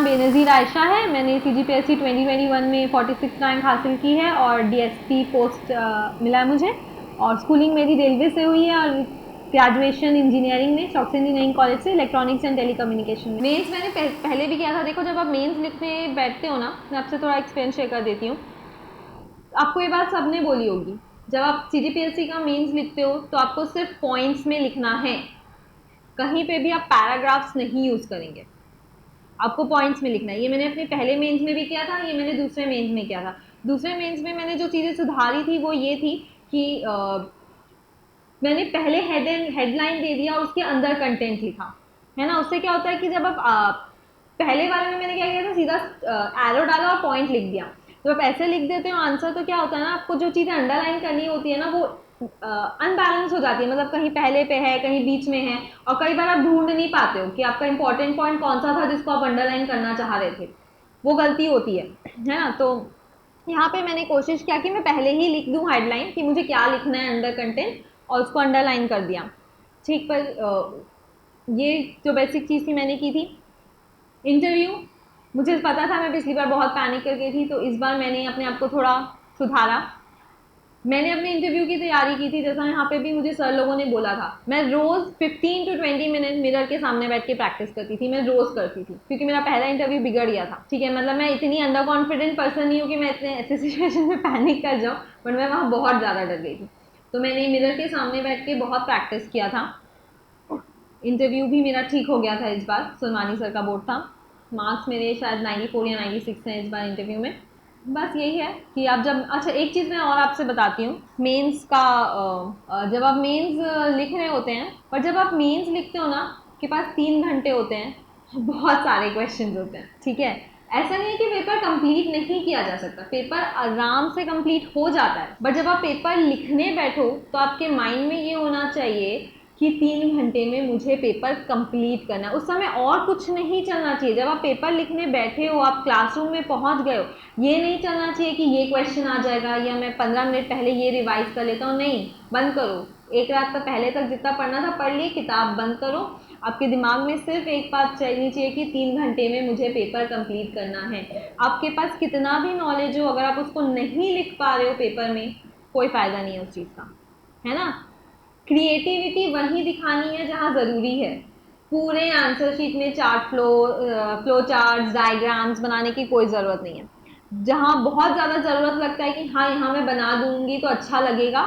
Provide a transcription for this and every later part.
बेनज़ीर आयशा है। मैंने CGPSC 2021 में 46 रैंक हासिल की है और DSP पोस्ट मिला है मुझे। और स्कूलिंग मेरी रेलवे से हुई है और ग्रेजुएशन इंजीनियरिंग में चौकसी इंजीनियरिंग कॉलेज से इलेक्ट्रॉनिक्स एंड टेलीकम्युनिकेशन में। मेंस मैंने पहले भी किया था। देखो, जब आप मेंस लिखने बैठते हो ना, मैं आपसे थोड़ा एक्सपीरियंस शेयर कर देती हूँ। आपको ये बात सबने बोली होगी, जब आप CGPSC का मेंस लिखते हो तो आपको सिर्फ पॉइंट्स में लिखना है, कहीं पे भी आप पैराग्राफ्स नहीं यूज़ करेंगे, आपको पॉइंट्स में लिखना है। ये मैंने अपने पहले मेंस में भी किया था, ये मैंने दूसरे मेंस में किया था। दूसरे मेंस में मैंने जो चीज़ें सुधारी थी वो ये थी कि मैंने पहले हेडलाइन दे दिया और उसके अंदर कंटेंट लिखा, है ना। उससे क्या होता है कि जब आप पहले वाले में मैंने क्या किया था, सीधा एरो डाला और पॉइंट लिख दिया। तो आप ऐसे लिख देते हो आंसर, तो क्या होता है ना, आपको जो चीज़ें अंडरलाइन करनी होती है ना, वो अनबैलेंस हो जाती है। मतलब कहीं पहले पे है, कहीं बीच में है, और कई बार आप ढूंढ नहीं पाते हो कि आपका इंपॉर्टेंट पॉइंट कौन सा था जिसको आप अंडरलाइन करना चाह रहे थे। वो गलती होती है ना। तो यहाँ पे मैंने कोशिश किया कि मैं पहले ही लिख दूँ हेडलाइन कि मुझे क्या लिखना है अंडर कंटेंट, और उसको अंडरलाइन कर दिया। ठीक, पर ये जो बेसिक चीज़ थी मैंने की थी। इंटरव्यू, मुझे पता था मैं पिछली बार बहुत पैनिक कर गई थी, तो इस बार मैंने अपने आप को थोड़ा सुधारा। मैंने अपने इंटरव्यू की तैयारी की थी, जैसा यहाँ पे भी मुझे सर लोगों ने बोला था। मैं रोज़ 15 to 20 मिनट मिरर के सामने बैठ के प्रैक्टिस करती थी। मैं रोज़ करती थी, क्योंकि मेरा पहला इंटरव्यू बिगड़ गया था। ठीक है, मतलब मैं इतनी अंडर कॉन्फिडेंट पर्सन नहीं हूँ कि मैं इतने ऐसे सिचुएशन में पैनिक कर जाऊँ, बट मैं वहाँ बहुत ज़्यादा डर गई थी। तो मैंने मिरर के सामने बैठ के बहुत प्रैक्टिस किया था। इंटरव्यू भी मेरा ठीक हो गया था इस बार। सुलमानी सर का बोर्ड था। मार्क्स मेरे शायद 94 या 96 हैं इस बार इंटरव्यू में। बस यही है कि आप जब, अच्छा एक चीज़ मैं और आपसे बताती हूँ मेंस का। जब आप मेंस लिख रहे होते हैं, पर जब आप मेंस लिखते हो ना, के पास 3 घंटे होते हैं, बहुत सारे क्वेश्चंस होते हैं। ठीक है, ऐसा नहीं है कि पेपर कंप्लीट नहीं किया जा सकता, पेपर आराम से कंप्लीट हो जाता है। बट जब आप पेपर लिखने बैठो तो आपके माइंड में ये होना चाहिए कि 3 घंटे में मुझे पेपर कंप्लीट करना है। उस समय और कुछ नहीं चलना चाहिए। जब आप पेपर लिखने बैठे हो, आप क्लासरूम में पहुंच गए हो, ये नहीं चलना चाहिए कि ये क्वेश्चन आ जाएगा या मैं 15 मिनट पहले ये रिवाइज कर लेता हूँ। नहीं, बंद करो। एक रात तक पहले तक जितना पढ़ना था पढ़ लिए, किताब बंद करो। आपके दिमाग में सिर्फ एक बात चलनी चाहिए कि 3 घंटे में मुझे पेपर कंप्लीट करना है। आपके पास कितना भी नॉलेज हो, अगर आप उसको नहीं लिख पा रहे हो पेपर में, कोई फ़ायदा नहीं है उस चीज़ का, है ना। क्रिएटिविटी वहीं दिखानी है जहाँ ज़रूरी है। पूरे आंसर शीट में फ्लो चार्ट्स, डायग्राम्स बनाने की कोई ज़रूरत नहीं है। जहाँ बहुत ज़्यादा ज़रूरत लगता है कि हाँ यहाँ मैं बना दूंगी तो अच्छा लगेगा,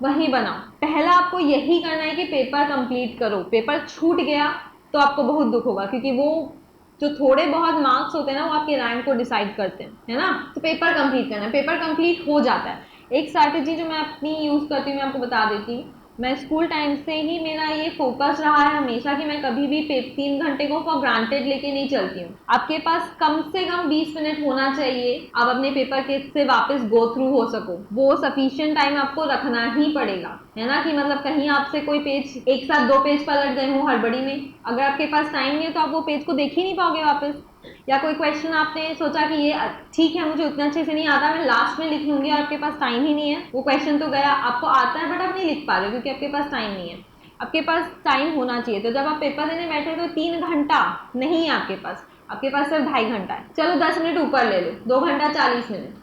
वहीं बनाओ। पहला आपको यही करना है कि पेपर कंप्लीट करो। पेपर छूट गया तो आपको बहुत दुख होगा, क्योंकि वो जो थोड़े बहुत मार्क्स होते हैं ना, वो आपके रैंक को डिसाइड करते हैं, है ना। तो पेपर कंप्लीट करना है, पेपर कंप्लीट हो जाता है। एक स्ट्रैटेजी जो मैं अपनी यूज़ करती हूँ, मैं आपको बता देती हूँ। मैं स्कूल टाइम से ही मेरा ये फोकस रहा है हमेशा कि मैं कभी भी 3 घंटे को फॉर ग्रांटेड लेके नहीं चलती हूँ। आपके पास कम से कम 20 मिनट होना चाहिए, आप अपने पेपर के से वापस गो थ्रू हो सको। वो सफिशिएंट टाइम आपको रखना ही पड़ेगा, है ना। कि मतलब कहीं आपसे कोई पेज एक साथ 2 पेज पलट गए हो हड़बड़ी में, अगर आपके पास टाइम नहीं है तो आप वो पेज को देख ही नहीं पाओगे वापस। या कोई क्वेश्चन आपने सोचा कि ये ठीक है मुझे उतना अच्छे से नहीं आता, मैं लास्ट में लिख लूंगी, और आपके पास टाइम ही नहीं है। वो क्वेश्चन तो गया, आपको आता है बट आप नहीं लिख पा रहे हो क्योंकि आपके पास टाइम नहीं है। आपके पास टाइम होना चाहिए। तो जब आप पेपर देने बैठे तो 3 घंटा नहीं है आपके पास, आपके पास सिर्फ 2.5 घंटा है। चलो 10 मिनट ऊपर ले लो, 2 घंटा 40 मिनट,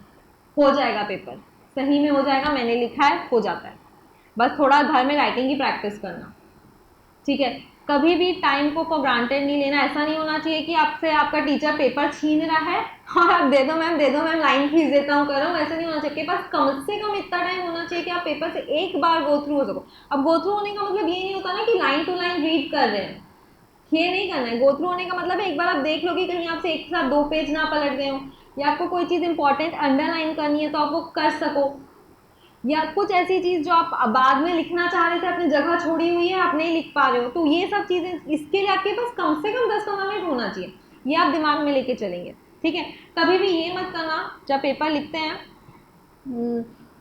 हो जाएगा पेपर, सही में हो जाएगा। मैंने लिखा है, हो जाता है। बस थोड़ा घर में राइटिंग की प्रैक्टिस करना, ठीक है। कभी भी टाइम को फॉर ग्रांटेड नहीं लेना। ऐसा नहीं होना चाहिए कि आपसे आपका टीचर पेपर छीन रहा है और आप दे दो मैम लाइन खींच देता हूँ करो। ऐसा नहीं होना चाहिए। आपके पास कम से कम इतना टाइम होना चाहिए कि आप पेपर से एक बार गो थ्रू हो सको। अब गो थ्रू होने का मतलब ये नहीं होता ना कि लाइन टू लाइन रीड कर रहे हैं, ये नहीं करना है। गो थ्रू होने का मतलब है एक बार आप देख लो कि कहीं आपसे एक साथ 2 पेज ना पलट गए हो, या आपको कोई चीज़ इंपॉर्टेंट अंडरलाइन करनी है तो आप वो कर सको, या कुछ ऐसी चीज़ जो आप बाद में लिखना चाह रहे थे, अपनी जगह छोड़ी हुई है, आप नहीं लिख पा रहे हो। तो ये सब चीज़ें, इसके लिए आपके पास कम से कम 10-15 मिनट होना चाहिए। ये आप दिमाग में लेके चलेंगे, ठीक है। कभी भी ये मत करना जब पेपर लिखते हैं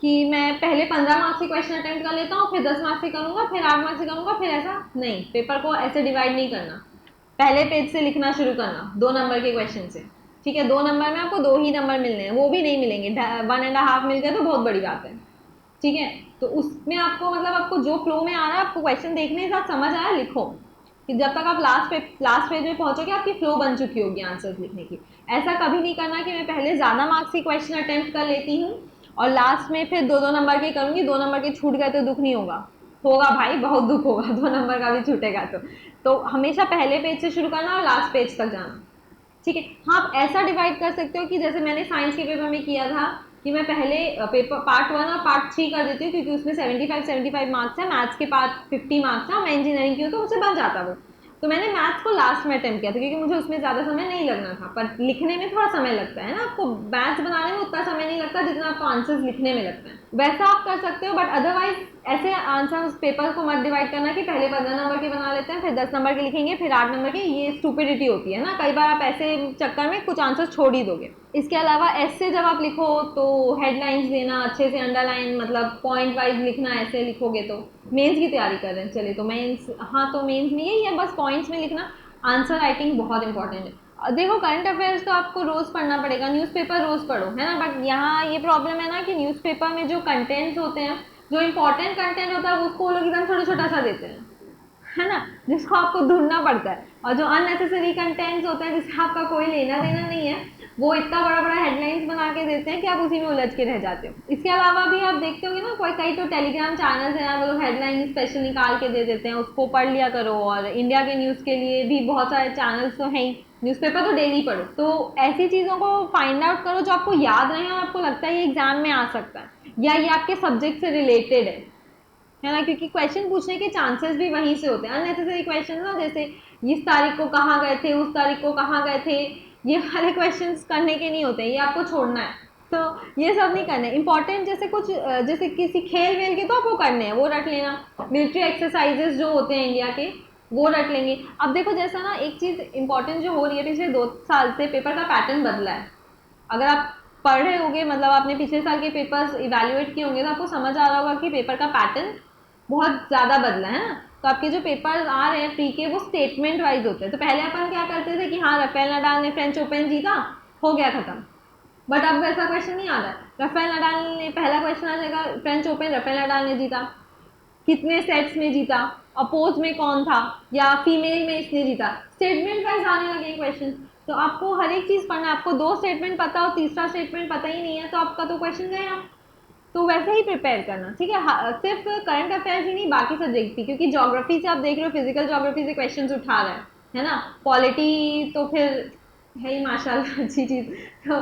कि मैं पहले 15 मार्क्स के क्वेश्चन अटेम्प्ट कर लेता हूँ, फिर 10 मार्क्स से करूँगा, फिर 8 मार्क्स से करूँगा, फिर ऐसा नहीं। पेपर को ऐसे डिवाइड नहीं करना। पहले पेज से लिखना शुरू करना 2 नंबर के क्वेश्चन से, ठीक है। 2 नंबर में आपको 2 ही नंबर मिलने हैं, वो भी नहीं मिलेंगे। 1.5 मिल गए तो बहुत बड़ी बात है, ठीक है। तो उसमें आपको मतलब आपको जो फ्लो में आ रहा है, आपको क्वेश्चन देखने के साथ समझ आया, लिखो। कि जब तक आप लास्ट पेज में पहुंचोगे आपकी फ्लो बन चुकी होगी आंसर्स लिखने की। ऐसा कभी नहीं करना कि मैं पहले ज़्यादा मार्क्स की क्वेश्चन अटेम्प्ट कर लेती हूँ और लास्ट में फिर 2-2 नंबर के करूँगी, 2 नंबर के छूट गए तो दुख नहीं होगा, होगा भाई, बहुत दुख होगा 2 नंबर का भी छूटेगा तो हमेशा पहले पेज से शुरू करना और लास्ट पेज तक जाना, ठीक है। हाँ, आप ऐसा डिवाइड कर सकते हो कि जैसे मैंने साइंस के पेपर में किया था कि मैं पहले पेपर पार्ट 1 और पार्ट 3 कर देती हूँ, क्योंकि उसमें 75 मार्क्स है, मैथ्स के पार्ट 50 मार्क्स है और मैं इंजीनियरिंग की हूँ तो मुझसे बन जाता वो। तो मैंने मैथ्स को लास्ट में अटेम्प्ट किया था क्योंकि मुझे उसमें ज़्यादा समय नहीं लगना था, पर लिखने में थोड़ा समय लगता है ना, आपको मैथ्स बनाने में उतना समय नहीं लगता जितना आपको आंसर्स लिखने में लगता है, वैसा आप कर सकते हो। बट अदरवाइज ऐसे आंसर पेपर को मत डिवाइड करना कि पहले 15 नंबर के बना लेते हैं फिर 10 नंबर के लिखेंगे फिर 8 नंबर के, ये स्टूपिडिटी होती है ना, कई बार आप ऐसे चक्कर में कुछ आंसर छोड़ ही दोगे। इसके अलावा ऐसे जब आप लिखो तो हेडलाइंस देना अच्छे से, अंडरलाइन मतलब पॉइंट वाइज लिखना, ऐसे लिखोगे तो मेंस की तैयारी कर रहे हैं चलिए तो मेंस, हाँ तो मेंस में यही है, बस पॉइंट्स में लिखना। आंसर राइटिंग बहुत इंपॉर्टेंट है। देखो करंट अफेयर्स तो आपको रोज पढ़ना पड़ेगा, न्यूज़पेपर रोज पढ़ो, है ना, बट यहाँ ये प्रॉब्लम है ना कि न्यूज़पेपर में जो कंटेंट्स होते हैं, जो इंपॉर्टेंट कंटेंट होता है उसको वो लोग एकदम छोटा छोटा सा देते हैं, है ना, जिसको आपको ढूंढना पड़ता है, और जो अननेसेसरी कंटेंट्स होते हैं जिसका आपका कोई लेना देना नहीं है, वो इतना बड़ा बड़ा हेडलाइंस बना के देते हैं कि आप उसी में उलझ के रह जाते हो। इसके अलावा भी आप देखते होंगे ना, कोई कई तो टेलीग्राम चैनल्स हैं वो लोग हेडलाइन स्पेशल निकाल के दे देते हैं, उसको पढ़ लिया करो। और इंडिया के न्यूज़ के लिए भी बहुत सारे चैनल्स तो हैं ही, न्यूज़पेपर तो डेली पढ़ो। तो ऐसी चीज़ों को फाइंड आउट करो जो आपको याद रहे और आपको लगता है ये एग्जाम में आ सकता है या ये आपके सब्जेक्ट से रिलेटेड है ना, क्योंकि क्वेश्चन पूछने के चांसेस भी वहीं से होते हैं। अननेसेसरी क्वेश्चन ना, जैसे इस तारीख को कहाँ गए थे, उस तारीख को कहाँ गए थे, ये वाले क्वेश्चंस करने के नहीं होते, ये आपको छोड़ना है, तो ये सब नहीं करने। इंपॉर्टेंट जैसे कुछ जैसे किसी खेल वेल के तो आपको करने हैं, वो रट लेना। मिलिट्री एक्सरसाइजेस जो होते हैं इंडिया के वो रट लेंगे। अब देखो जैसा ना एक चीज़ इंपॉर्टेंट जो हो रही है, पिछले 2 साल से पेपर का पैटर्न बदला है। अगर आप पढ़ रहे होंगे, मतलब आपने पिछले साल के पेपर्स इवेल्युएट किए होंगे तो आपको समझ आ रहा होगा कि पेपर का पैटर्न बहुत ज़्यादा बदला है ना। तो आपके जो पेपर आ रहे हैं प्री के, वो स्टेटमेंट वाइज होते हैं। तो पहले अपन क्या करते थे कि हाँ राफेल नडाल ने फ्रेंच ओपन जीता, हो गया खत्म। बट अब वैसा क्वेश्चन नहीं आ रहा है। राफेल नडाल ने, पहला क्वेश्चन आ जाएगा फ्रेंच ओपन राफेल नडाल ने जीता, कितने सेट्स में जीता, अपोज में कौन था, या फीमेल में इसने जीता, स्टेटमेंट वाइज आने लगे क्वेश्चन। तो आपको हर एक चीज़ पढ़ना है। आपको 2 स्टेटमेंट पता हो, तीसरा स्टेटमेंट पता ही नहीं है तो आपका तो क्वेश्चन गया। तो वैसे ही प्रिपेयर करना, ठीक है। सिर्फ करंट अफेयर्स ही नहीं, बाकी सब्जेक्ट भी, क्योंकि ज्योग्राफी से आप देख रहे हो फिजिकल ज्योग्राफी से क्वेश्चंस उठा रहा है ना। पॉलिटी तो फिर है ही माशाल्लाह अच्छी चीज़। तो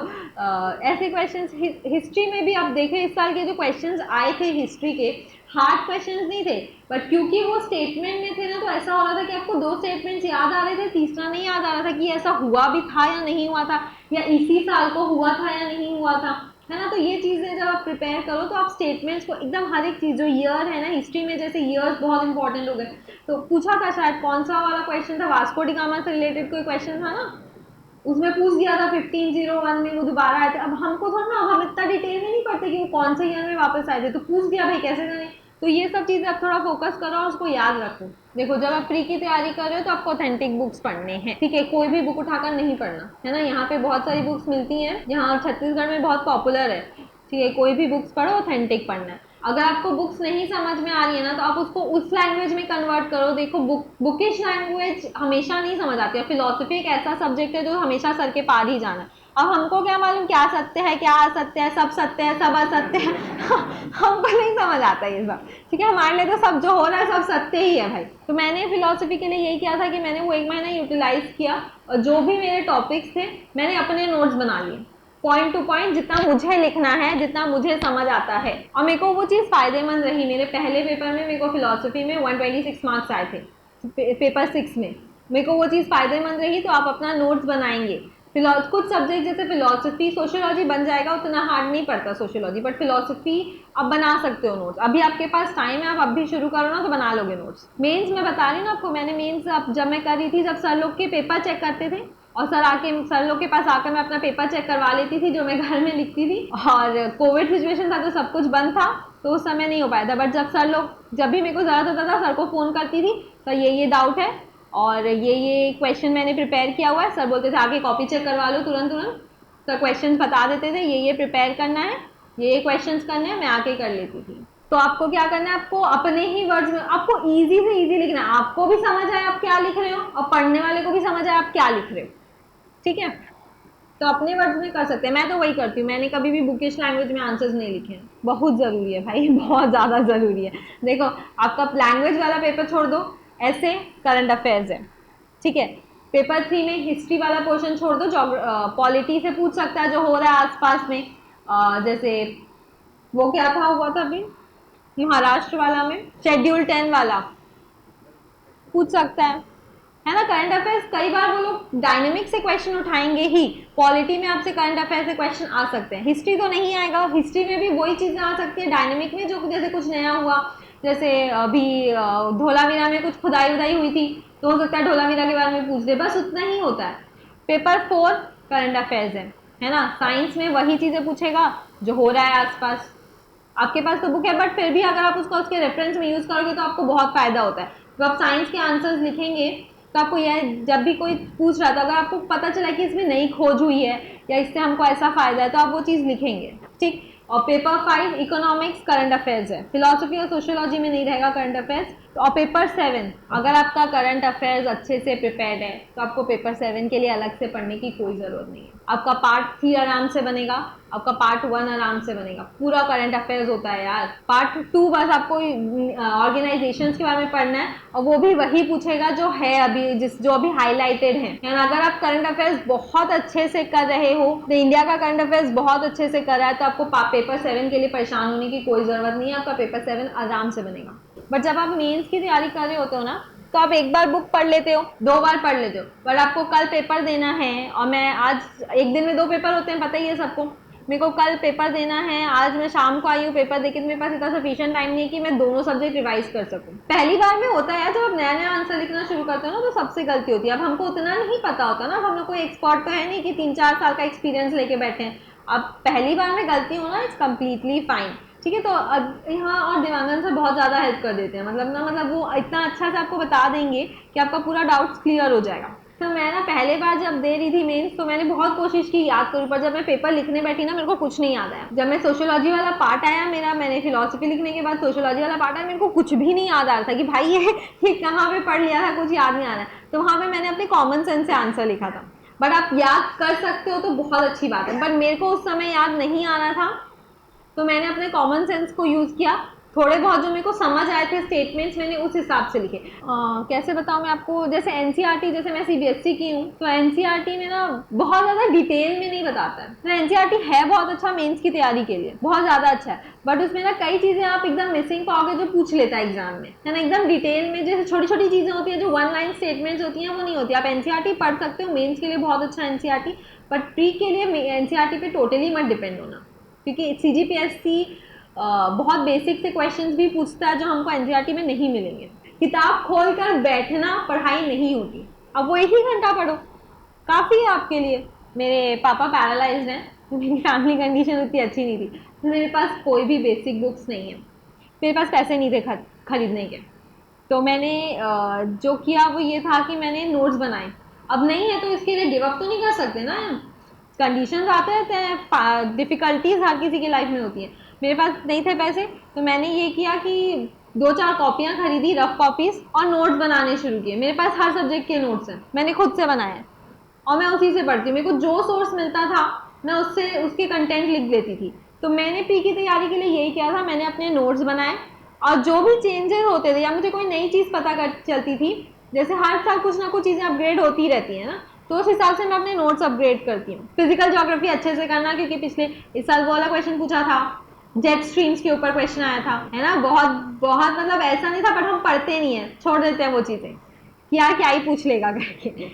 ऐसे क्वेश्चंस हिस्ट्री में भी आप देखें, इस साल के जो क्वेश्चंस आए थे हिस्ट्री के, हार्ड क्वेश्चंस नहीं थे, बट क्योंकि वो स्टेटमेंट में थे ना, तो ऐसा हो रहा था कि आपको 2 स्टेटमेंट्स याद आ रहे थे, तीसरा नहीं याद आ रहा था कि ऐसा हुआ भी था या नहीं हुआ था, या इसी साल को हुआ था या नहीं हुआ था, है ना। तो ये चीज़ें जब आप प्रिपेयर करो तो आप स्टेटमेंट्स को एकदम हर एक चीज़, जो ईयर है ना हिस्ट्री में, जैसे ईयर्स बहुत इंपॉर्टेंट हो गए। तो पूछा था शायद, कौन सा वाला क्वेश्चन था, वास्को डी गामा से रिलेटेड कोई क्वेश्चन था ना, उसमें पूछ दिया था 1501 में वो दोबारा आए थे। अब हमको थोड़ा ना, हम इतना डिटेल में नहीं पढ़ते कि वो कौन से ईयर में वापस आए थे, तो पूछ दिया भाई कैसे जाने। तो ये सब चीज़ें आप थोड़ा फोकस करो और उसको याद रखो। देखो जब आप प्री की तैयारी कर रहे हो तो आपको ऑथेंटिक बुक्स पढ़ने हैं, ठीक है, कोई भी बुक उठाकर नहीं पढ़ना, है ना। यहाँ पे बहुत सारी बुक्स मिलती हैं, यहाँ छत्तीसगढ़ में बहुत पॉपुलर है, ठीक है, कोई भी बुक्स पढ़ो, ऑथेंटिक पढ़ना है। अगर आपको बुक्स नहीं समझ में आ रही है ना, तो आप उसको उस लैंग्वेज में कन्वर्ट करो। देखो बुकिश लैंग्वेज हमेशा नहीं समझ आती है। फिलॉसफी एक ऐसा सब्जेक्ट है जो हमेशा सर के पार ही जाना है। अब हमको क्या मालूम क्या सत्य है, क्या असत्य है, सब सत्य है, सब असत्य है हमको नहीं समझ आता ये सब, ठीक है। हमारे लिए तो सब जो हो रहा है सब सत्य ही है भाई। तो मैंने फिलॉसफी के लिए यही किया था कि मैंने वो 1 महीना यूटिलाइज किया, और जो भी मेरे टॉपिक्स थे मैंने अपने नोट्स बना लिए, पॉइंट टू पॉइंट, जितना मुझे लिखना है, जितना मुझे समझ आता है। और मेरे को वो चीज़ फायदेमंद रही। मेरे पहले पेपर में मेरे को फिलॉसफी में 126 मार्क्स आए थे, पेपर 6 में मेरे को वो चीज़ फायदेमंद रही। तो आप अपना नोट्स बनाएंगे। कुछ सब्जेक्ट जैसे फिलॉसफी, सोशियोलॉजी बन जाएगा, उतना हार्ड नहीं पड़ता सोशियोलॉजी, बट फिलॉसफी आप बना सकते हो नोट्स। अभी आपके पास टाइम है, आप अभी शुरू करो ना तो बना लोगे नोट्स। मेंस में बता रही हूँ ना आपको, मैंने मेंस अब जब मैं कर रही थी, जब सर लोग के पेपर चेक करते थे और सर लोग के पास आकर मैं अपना पेपर चेक करवा लेती थी जो मैं घर में लिखती थी। और कोविड सिचुएशन था तो सब कुछ बंद था, तो उस समय नहीं हो पाया था। बट जब सर लोग, जब भी मेरे को ज़रूरत होता था, सर को फ़ोन करती थी, सर ये डाउट है और ये क्वेश्चन मैंने प्रिपेयर किया हुआ है, सर बोलते थे आके कॉपी चेक करवा लो तुरंत तुरंत। सर क्वेश्चन बता देते थे, ये प्रिपेयर करना है, ये क्वेश्चन करने हैं, मैं आके कर लेती थी। तो आपको क्या करना है, आपको अपने ही वर्ड्स में, आपको इजी से इजी लिखना है, आपको भी समझ आए आप क्या लिख रहे हो और पढ़ने वाले को भी समझ आए आप क्या लिख रहे हो, ठीक है। तो अपने वर्ड्स में कर सकते हैं, मैं तो वही करती हूँ, मैंने कभी भी बुकिश लैंग्वेज में आंसर्स नहीं लिखे हैं, बहुत ज़रूरी है भाई बहुत ज़्यादा ज़रूरी है। देखो आपका लैंग्वेज वाला पेपर छोड़ दो, ऐसे करंट अफेयर्स है, ठीक है। पेपर 3 में हिस्ट्री वाला पोर्शन छोड़ दो, पॉलिटी से पूछ सकता है जो हो रहा है आसपास में, जैसे वो क्या था, हुआ था अभी महाराष्ट्र वाला में शेड्यूल 10 वाला पूछ सकता है ना। करंट अफेयर्स कई बार वो लोग डायनेमिक से क्वेश्चन उठाएंगे ही, पॉलिटी में आपसे करंट अफेयर से क्वेश्चन आ सकते हैं, हिस्ट्री तो नहीं आएगा, हिस्ट्री में भी वही चीज़ें आ सकती है डायनेमिक में, जो जैसे कुछ नया हुआ, जैसे अभी धोलावीरा में कुछ खुदाई उदाई हुई थी तो हो सकता है धोलावीरा के बारे में पूछ दे, बस उतना ही होता है। पेपर 4 करंट अफेयर्स है ना, साइंस में वही चीज़ें पूछेगा जो हो रहा है आसपास। आपके पास तो बुक है बट फिर भी अगर आप उसको उसके रेफरेंस में यूज़ करोगे तो आपको बहुत फ़ायदा होता है। तो आप साइंस के आंसर्स लिखेंगे तो आपको यह जब भी कोई पूछ रहा था, अगर आपको पता चला कि इसमें नई खोज हुई है या इससे हमको ऐसा फ़ायदा है तो आप वो चीज़ लिखेंगे, ठीक। और पेपर 5 इकोनॉमिक्स करंट अफेयर्स है, फिलोसफी और सोशियोलॉजी में नहीं रहेगा करंट अफेयर्स। और पेपर 7 अगर आपका करंट अफेयर्स अच्छे से प्रिपेयर्ड है तो आपको पेपर 7 के लिए अलग से पढ़ने की कोई ज़रूरत नहीं है, आपका पार्ट 3 आराम से बनेगा, आपका पार्ट 1 आराम से बनेगा, पूरा करंट अफेयर्स होता है यार। पार्ट 2 बस आपको ऑर्गेनाइजेशंस के बारे में पढ़ना है और वो भी वही पूछेगा जो है अभी, जो अभी हाईलाइटेड है। अगर आप करंट अफेयर्स बहुत अच्छे से कर रहे हो, तो इंडिया का करंट अफेयर्स बहुत अच्छे से कर रहा है, तो आपको पेपर 7 के लिए परेशान होने की कोई ज़रूरत नहीं है, आपका पेपर 7 आराम से बनेगा। बट जब आप मेंस की तैयारी कर रहे होते हो ना, तो आप एक बार बुक पढ़ लेते हो, 2 बार पढ़ लेते हो, बट आपको कल पेपर देना है, और मैं आज एक दिन में 2 पेपर होते हैं पता ही है सबको, मेरे को कल पेपर देना है, आज मैं शाम को आई हूँ पेपर देके, तो मेरे पास इतना सफिशिएंट टाइम नहीं है कि मैं दोनों सब्जेक्ट रिवाइज कर सकूँ। पहली बार में होता है जब आप नया नया आंसर लिखना शुरू करते हो ना, तो सबसे गलती होती है। अब हमको उतना नहीं पता होता ना, हम लोग कोई एक्सपर्ट तो है नहीं कि 3-4 साल का एक्सपीरियंस लेके बैठे हैं। अब पहली बार में गलती होना इट्स कम्प्लीटली फाइन, ठीक है। तो अब यहाँ और दिवांगन से बहुत ज़्यादा हेल्प कर देते हैं, मतलब वो इतना अच्छा से आपको बता देंगे कि आपका पूरा डाउट्स क्लियर हो जाएगा। तो मैं ना पहले बार जब दे रही थी मेंस तो मैंने बहुत कोशिश की याद करूँ, पर जब मैं पेपर लिखने बैठी ना मेरे को कुछ नहीं याद आया। जब मैं सोशियोलॉजी वाला पार्ट आया मेरा, मैंने फिलोसफी लिखने के बाद सोशियोलॉजी वाला पार्ट आया, मेरे को कुछ भी नहीं याद आ रहा था कि भाई ये कहाँ पे पढ़ लिया था, कुछ याद नहीं आ रहा है। तो वहाँ पे मैंने अपने कॉमन सेंस से आंसर लिखा था। बट आप याद कर सकते हो तो बहुत अच्छी बात है, बट मेरे को उस समय याद नहीं आ रहा था, तो मैंने अपने कॉमन सेंस को यूज़ किया, थोड़े बहुत जो मेरे को समझ आए थे स्टेटमेंट्स मैंने उस हिसाब से लिखे। कैसे बताऊँ मैं आपको, जैसे एनसीईआरटी, जैसे मैं सीबीएसई की हूँ तो एनसीईआरटी में ना बहुत ज़्यादा डिटेल में नहीं बताता है। तो एनसीईआरटी है बहुत अच्छा मेंस की तैयारी के लिए, बहुत ज़्यादा अच्छा है, बट उसमें ना कई चीज़ें आप एकदम मिसिंग पाओगे जो पूछ लेता है एग्जाम में, है ना। एकदम डिटेल में जैसे छोटी छोटी चीज़ें होती है जो 1 लाइन स्टेटमेंट्स होती हैं वो नहीं होती। आप एनसीईआरटी पढ़ सकते हो, मेन्स के लिए बहुत अच्छा एनसीईआरटी, बट प्री के लिए एनसीईआरटी पे टोटली मत डिपेंड होना, क्योंकि सीजीपीएससी बहुत बेसिक से क्वेश्चंस भी पूछता है जो हमको एनसीईआरटी में नहीं मिलेंगे। किताब खोलकर बैठना पढ़ाई नहीं होती, अब वो 1 ही घंटा पढ़ो काफ़ी है आपके लिए। मेरे पापा पैरालाइज्ड हैं, मेरी फैमिली कंडीशन उतनी अच्छी नहीं थी, तो मेरे पास कोई भी बेसिक बुक्स नहीं है, मेरे पास पैसे नहीं थे खरीदने के। तो मैंने जो किया वो ये था कि मैंने नोट्स बनाए। अब नहीं है तो इसके लिए गिव अप तो नहीं कर सकते ना, कंडीशंस आते रहते हैं, डिफ़िकल्टीज हर किसी की लाइफ में होती है। मेरे पास नहीं थे पैसे तो मैंने ये किया कि 2-4 कॉपियाँ खरीदी, रफ कॉपीज़, और नोट्स बनाने शुरू किए। मेरे पास हर सब्जेक्ट के नोट्स हैं, मैंने खुद से बनाए और मैं उसी से पढ़ती हूँ। मेरे को जो सोर्स मिलता था मैं उससे उसके कंटेंट लिख लेती थी। तो मैंने पी की तैयारी के लिए यही किया था, मैंने अपने नोट्स बनाए और जो भी चेंजेस होते थे या मुझे कोई नई चीज़ पता कर चलती थी, जैसे हर साल कुछ ना कुछ चीज़ें अपग्रेड होती रहती हैं ना, तो उस हिसाब से मैं अपने नोट्स अपग्रेड करती हूँ। फिजिकल ज्योग्राफी अच्छे से करना, क्योंकि पिछले इस साल वो वाला क्वेश्चन पूछा था, जेट स्ट्रीम्स के ऊपर क्वेश्चन आया था, है ना। बहुत बहुत मतलब ऐसा नहीं था, बट हम पढ़ते नहीं है, छोड़ देते हैं वो चीज़ें, क्या क्या ही पूछ लेगा करके।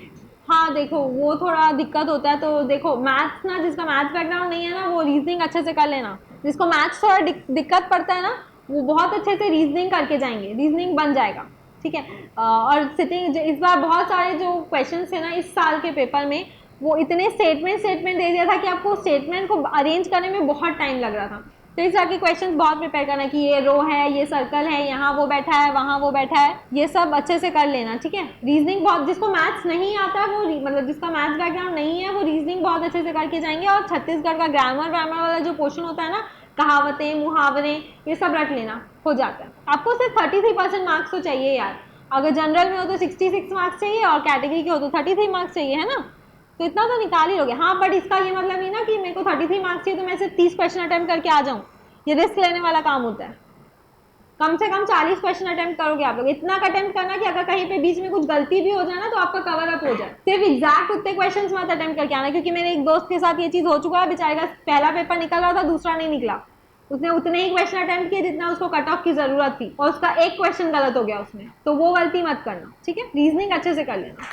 हाँ देखो वो थोड़ा दिक्कत होता है। तो देखो मैथ्स ना, जिसका मैथ्स बैकग्राउंड नहीं है ना वो रीजनिंग अच्छे से कर लेना, जिसको मैथ्स थोड़ा दिक्कत पड़ता है ना वो बहुत अच्छे से रीजनिंग करके जाएंगे, रीजनिंग बन जाएगा, ठीक है। और सिटिंग इस बार बहुत सारे जो क्वेश्चन थे ना इस साल के पेपर में, वो इतने स्टेटमेंट दे दिया था कि आपको स्टेटमेंट को अरेंज करने में बहुत टाइम लग रहा था। तो इस तरह के क्वेश्चंस बहुत प्रिपेयर करना कि ये रो है, ये सर्कल है, यहाँ वो बैठा है, वहाँ वो बैठा है, ये सब अच्छे से कर लेना, ठीक है। रीजनिंग बहुत, जिसको मैथ्स नहीं आता वो मतलब जिसका मैथ्स बैकग्राउंड नहीं है वो रीजनिंग बहुत अच्छे से करके जाएंगे। और छत्तीसगढ़ का ग्रामर वाला जो पोर्शन होता है ना, कहावतें, मुहावरे, ये सब रट लेना, हो जाता है। आपको सिर्फ 33% मार्क्स तो चाहिए यार। अगर जनरल में हो तो 66 मार्क्स चाहिए और कैटेगरी के हो तो 33 मार्क्स चाहिए, है ना? तो इतना तो निकाल ही लोगे। हाँ, बट इसका ये मतलब नहीं ना कि मेरे को 33 मार्क्स चाहिए तो मैं सिर्फ 30 क्वेश्चन अटेम्प्ट करके आ जाऊँ। ये रिस्क लेने वाला काम होता है। कम से कम 40 क्वेश्चन अटेम्प्ट करोगे आप लोग। इतना अटेम्प्ट करना कि अगर कहीं पे बीच में कुछ गलती भी हो जाए ना तो आपका कवर अप हो जाए। सिर्फ एग्जैक्ट उतने क्वेश्चंस मत अटेम्प्ट करके आना, क्योंकि मेरे एक दोस्त के साथ ये चीज हो चुका है। बेचारे का पहला पेपर निकल रहा था, दूसरा नहीं निकला। उसने उतने ही क्वेश्चन अटेम्प्ट किए जितना उसको कट ऑफ की जरूरत थी, और उसका एक क्वेश्चन गलत हो गया उसमें। तो वो गलती मत करना, ठीक है? रीजनिंग अच्छे से कर लेना।